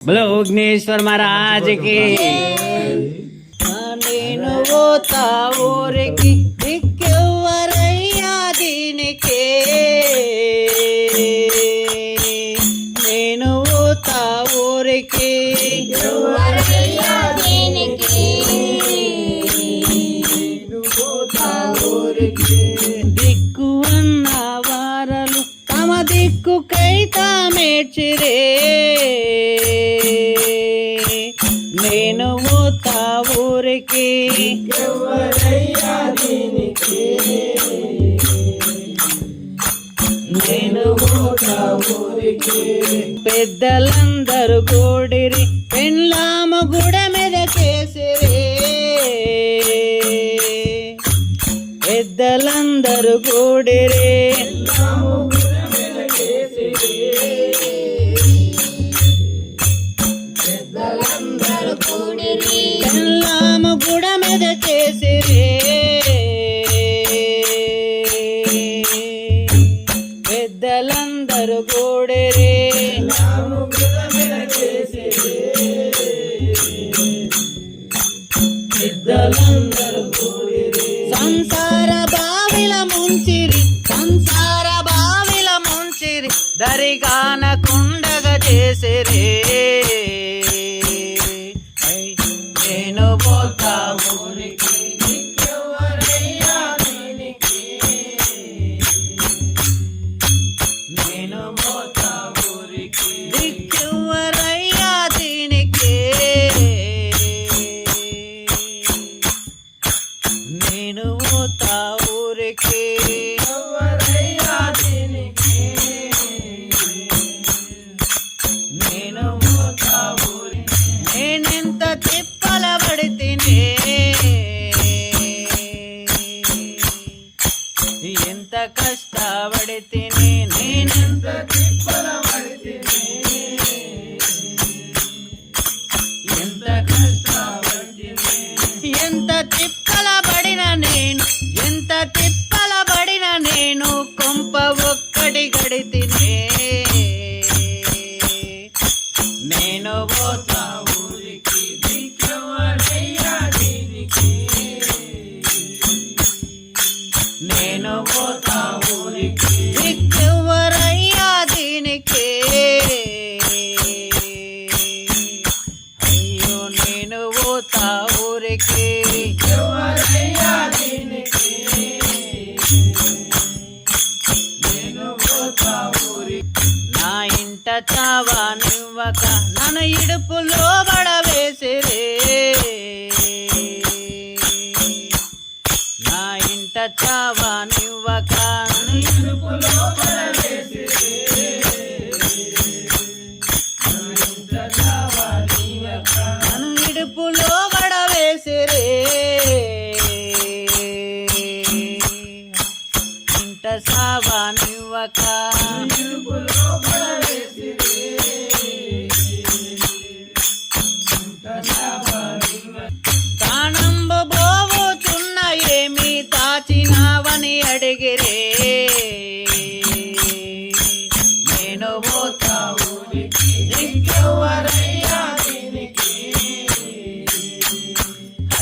बोलो विघ्नेश्वर महाराज की। నేను పోతా ఊరికి దిక్కెవ్వరయ్యా దీనికే, నేను పోతా ఊరికి దిక్కు అన్న వారలు తమ దిక్కుకై తామేడ్చిరే, నేను పోతా ఊరికి నేను పోతా ఊరికి. పెద్దలందరూ గోడిరి పెండ్లామ గుడ మీద కేసిరే, పెద్దలందరూ గోడిరే పెళ్ళామ గుడ మీద కేసిరే, పెద్దలందరూ గోడెరే సంసార బావిల ముంచిరి, సంసార బావిల ముంచిరి దరిగాన కుండగా చేసిరే, నేను పోతా ఊరికి నేను పోతా ఊరికి దిక్కెవ్వరయ్యా దీనికే, నేను పోతా ఊరికి నేను పోతా ఊరికి. నేనెంత తిప్పల పడితేనే, ఎంత కష్టపడితేనే, నేనెంత తిప్పల పడితేనే, ఎంత కష్టపడితేనే, ఎంత తిప్పల పడిన నేను, ఎంత తిప్పల పడిన నేను కొంప ఒక్కటి గడితినే, నేను పోతా ఊరికి దిక్కెవ్వరయ్యా దీనికి, నేను పోతా ఊరికి దిక్కెవ్వరయ్యా దీనికి, అయ్యో నేను పోతా ఊరికి దిక్కెవ్వరయ్యా దీనికి, నేను పోతా ఊరికి. నా ఇంట చావా నివ్వక నన్ను ఇడుపులో పడవేసిరే, నా ఇంట చావా నివ్వక నన్ను ఇడుపులో పడవేసిరే, నా ఇంట చావా నివ్వక నన్ను ఇడుపులో పడవేసిరే, ఇంట చావా నివ్వక ఇడుపులో పడవేసిరే, ప్రాణంబు పోవుచున్న ఏమి దాచినావని అడిగిరే, నేను పోతా ఊరికి దిక్కెవ్వరయ్యా దీనికి,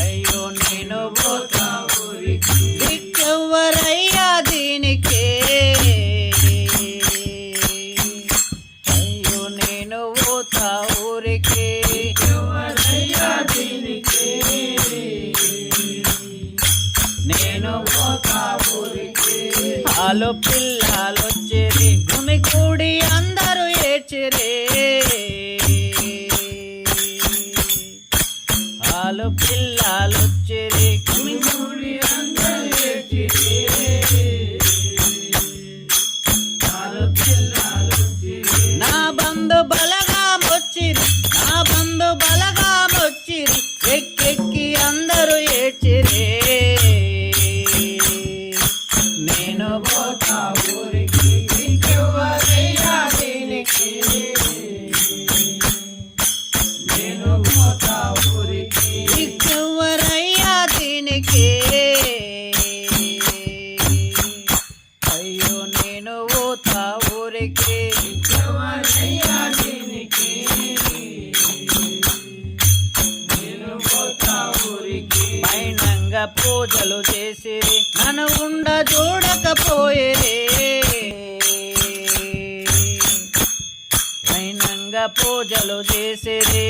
అయ్యో నేను పోతా ఊరికి దిక్కెవ్వరయ్యా దీనికి, అయ్యో నేను పోతా ఊరికి దిక్కెవ్వరయ్యా దీనికి, నేను పోతా ఊరికి. ఆలు పిల్లలొచ్చిరి గుమికూడి అందరూ ఏడ్చిరే, ఆలు పిల్లలొచ్చిరి గుమికూడి అందరూ ఏడ్చిరే, ఆలు పిల్లలొచ్చిరి నా బంధు బలగా మొచ్చిరి, నా బంధు బలగా మొచ్చిరి ఎక్కెక్కి అందరూ ఏడ్చిరే, నేను పోతా ఊరికి దిక్కెవ్వరయ్యా దీనికి, పూజలు చేసిరి నన్ను ఉండ చూడకపోయేరే వైనంగా పూజలు చేసిరి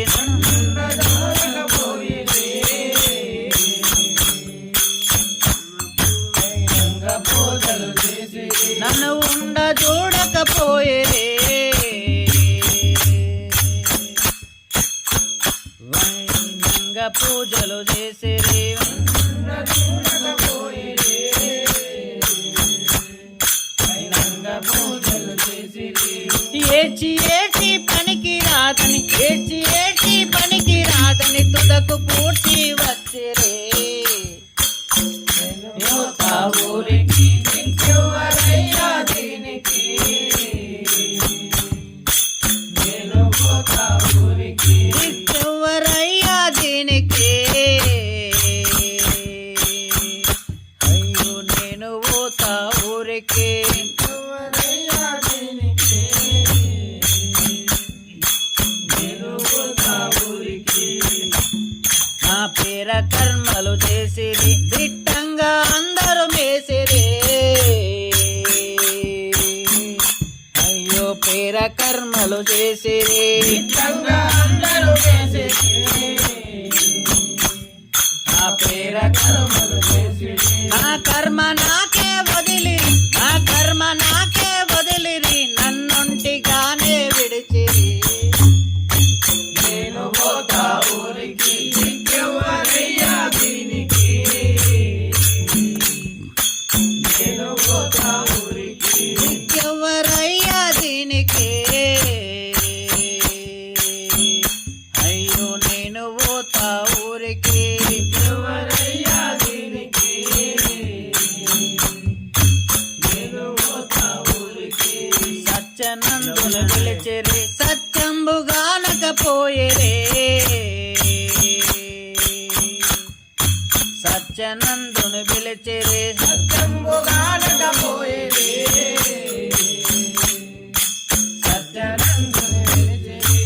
నన్ను ఉండ చూడకపోయేరే వైనంగా పూజలు చేసిరి ఏడ్చి ఏడ్చి పనికి రాదని ఏడ్చి ఏడ్చి పనికి రాదని తుదకు పూర్తి వచ్చిరే ఊరికి దిక్కెవ్వరయ్యా దీనికి దిక్కెవ్వరయ్యా దీనికి అయ్యో నేను పోతా ఊరికి నా పేర కర్మలు చేసిరి దిట్టంగా అందరూ మేసిరే అయ్యో పేర కర్మలు చేసిరి నా పేర కర్మలు చేసిరి నా కర్మ నాకే వదిలిరి నా కర్మ నాకే వదిలిరి నన్నుంటిగానే విడిచిరి నేను పోతా ఊరికి దిక్కెవ్వరయ్యా దీనికి నేను పోతా ఊరికి దిక్కెవ్వరయ్యా దీనికి అయ్యో నేను పోతా ఊరికి దిక్కెవ్వరయ్యా దీనికి నేను పోతా ఊరికి సత్యనందులు పిలిచిరి సత్యంబుగానకపోయేరే సత్యనందును పిలిచిరే సత్యంబుగానకపోయేరే సత్యనందును పిలిచిరే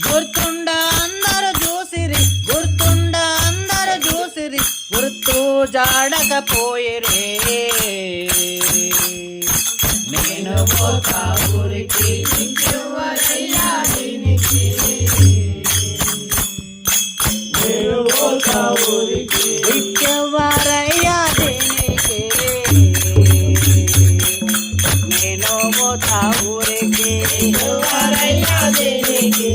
గుర్తుండ అందరు చూసిరి గుర్తుండ అందరు చూసిరి గుర్తు జాడకపోయేరే నేను పోతా ఊరికి దిక్కెవ్వరయ్యా దీనికి నేను పోతా ఊరికి దిక్కెవ్వరయ్యా దీనికి నేను పోతా ఊరికి దిక్కెవ్వరయ్యా దీనికి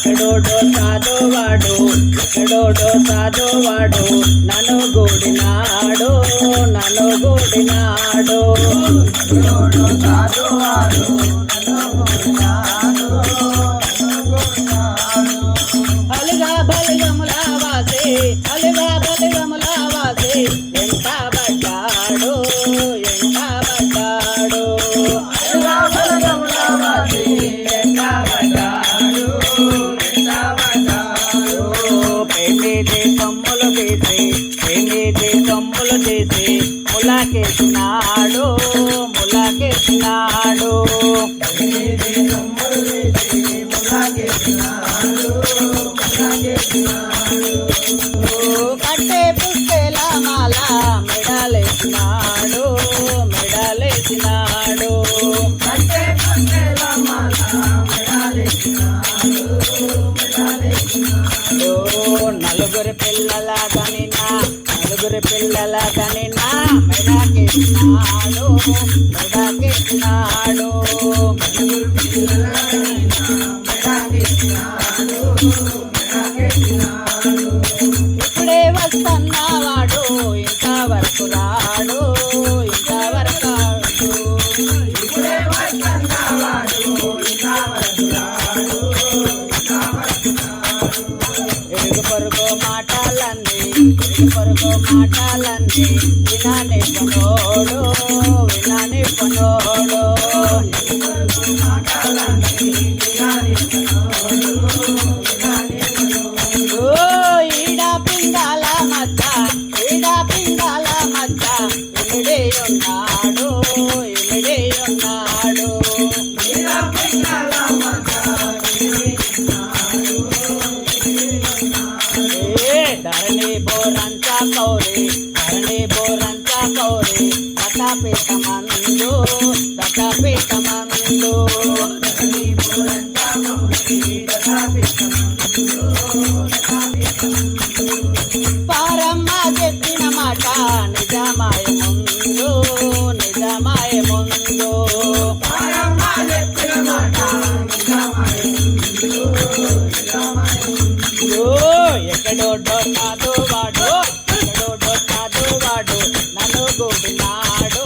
ఎక్కడోడో సాధువాడు ఎక్కడోడో సాధువాడు నన్ను గూడినాడు నన్ను గూడినాడు ఎక్కడోడో సాధువాడు అలిగా బలిగముల వాసే అలిగా బలిగముల వాసే ఎంత పడ్డాడు ఎంత పడ్డాడు అలిగా బలిగముల వాసే ఎంత పడ్డాడు పెళ్ళిది కమ్ములు తీసి పెళ్ళిది కమ్ములు తీసి ములాకేసినాడు ములాకేసినాడు కట్టే పుస్తెల మాల మెడలేసినాడు మెడలేసినాడు కట్టే పుస్తెల మాల మెడలేసినాడు నలుగురి పిల్లల కనినా నలుగురి పిల్లల కనినా మెడకేసినాడు మెడకేసినాడు ఇప్పుడే వస్తున్నవాడు ఇంతవరకు రాడు ఇంతవరకు ఇప్పుడే వస్తున్నవాడు ఇంతవరకు రాడు ఎరుగు పొరుగు మాటలన్నీ ఎరుగు పొరుగు మాటలన్నీ వినాని పనోడు వినాని పనోడు ఈడ పిండాల మధ్య ఈడ పిండాల మధ్య ఇమిడే ఉన్నాడు ఇమిడే ఉన్నాడు ఈడ పిండాల మధ్య దశాపీఠమందు పారమ్మ చెప్పిన మాట నిజమాయ ముందు నిజమాయ ముందు ఎక్కడో డొట్టాడు వాడు ఎక్కడో డొట్టాడు వాడు నన్ను గూడినాడు